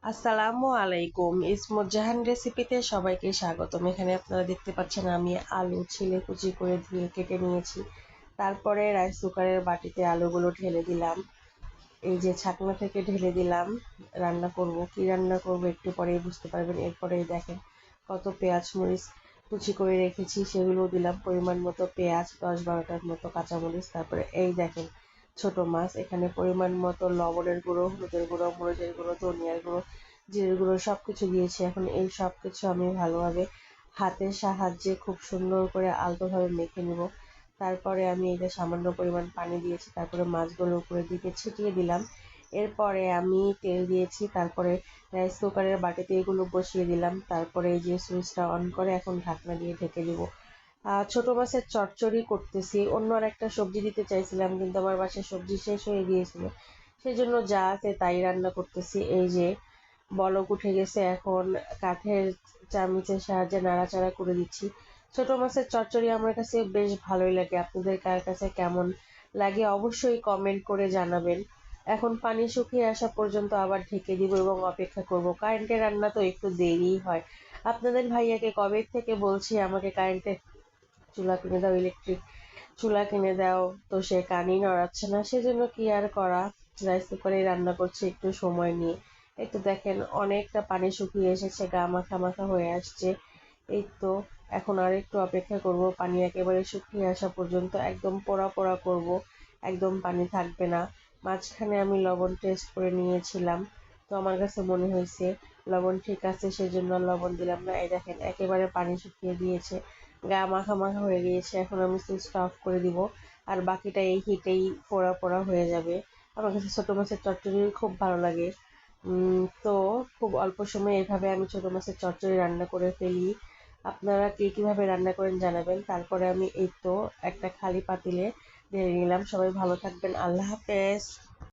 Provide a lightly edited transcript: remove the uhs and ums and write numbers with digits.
আসসালামু আলাইকুম, ইসমত জাহান রেসিপিতে সবাইকে স্বাগতম। এখানে আপনারা দেখতে পাচ্ছেন আমি আলু ছিলে কুচি করে ধুয়ে কেটে নিয়েছি। তারপরে রাইস কুকারের বাটিতে আলুগুলো ঢেলে দিলাম। এই যে ছাকনা থেকে ঢেলে দিলাম। রান্না করব, কি রান্না করব একটু পরেই বুঝতে পারবেন। এরপরেই দেখেন কত পেঁয়াজ মরিচ কুচি করে রেখেছি, সেগুলো দিলাম। পরিমাণ মতো পেঁয়াজ, 10-12টার মতো কাঁচামরিচ। তারপরে এই দেখেন ছোট মাছ। এখানে পরিমাণ মতো লবণের গুঁড়ো, হলুদের গুঁড়ো, মরিচের গুঁড়ো, ধনিয়ার গুঁড়ো, জিরের গুঁড়ো সবকিছু দিয়েছি। এখন এই সবকিছু আমি ভালোভাবে হাতের সাহায্যে খুব সুন্দর করে আলতোভাবে মেখে নিব। তারপরে আমি এই যে সামান্য পরিমাণ পানি দিয়েছি, তারপরে মাছগুলো উপরে দিকে ছিটিয়ে দিলাম। এরপরে আমি তেল দিয়েছি, তারপরে রাইস কুকারের বাটিতে এগুলো বসিয়ে দিলাম। তারপরে এই যে সুইচটা অন করে এখন ঢাকনা দিয়ে ঢেকে দিব। ছোট মাছের চচ্চড়ি করতেছি। অন্য আরেকটা সবজি দিতে চাইছিলাম, কিন্তু আমার বাসায় সবজি শেষ হয়ে গিয়েছিল। সেজন্য যা আছে তাই রান্না করতেছি। এই যে বলক উঠে গেছে, এখন কাঠের চামচের সাহায্যে নাড়াচাড়া করে দিচ্ছি। ছোট মাছের চচ্চড়ি আমার কাছে বেশ ভালোই লাগে। আপনাদের কার কাছে কেমন লাগে অবশ্যই কমেন্ট করে জানাবেন। এখন পানি শুকিয়ে আসা পর্যন্ত আবার ঢেকে দিব এবং অপেক্ষা করব। কারেন্টের রান্না তো একটু দেরিই হয়। আপনাদের ভাইয়াকে কবে থেকে বলছি আমাকে কারেন্টের চুলা কিনে দাও, ইলেকট্রিক চুলা কিনে দাও, তো সে কানই নড়াচ্ছে না। সেজন্য কি আর করা, রাইস কুকারে রান্না করছি একটু সময় নিয়ে। এই তো দেখেন অনেকটা পানি শুকিয়ে এসেছে, গা মাখা মাখা হয়ে আসছে। এই তো এখন আর একটু অপেক্ষা করব, পানি একেবারে শুকিয়ে আসা পর্যন্ত। একদম পোড়া পোড়া করব, একদম পানি থাকবে না। মাঝখানে আমি লবণ টেস্ট করে নিয়েছিলাম, তো আমার কাছে মনে হয়েছে লবণ ঠিক আছে, সেজন্য আর লবণ দিলাম না। এই দেখেন একেবারে পানি শুকিয়ে দিয়েছে, গা মাখা মাখা হয়ে গিয়েছে। এখন আমি সুইচটা অফ করে দিব, আর বাকিটা এই হিটেই পোড়া পোড়া হয়ে যাবে। আমার কাছে ছোট মাছের চচ্চড়ি খুব ভালো লাগে। তো খুব অল্প সময়ে এভাবে আমি ছোট মাছের চচ্চড়ি রান্না করে ফেলি। আপনারা কে কিভাবে রান্না করেন জানাবেন। তারপরে আমি এই তো একটা খালি পাতিলে ঢেলে নিলাম। সবাই ভালো থাকবেন, আল্লাহ হাফেজ।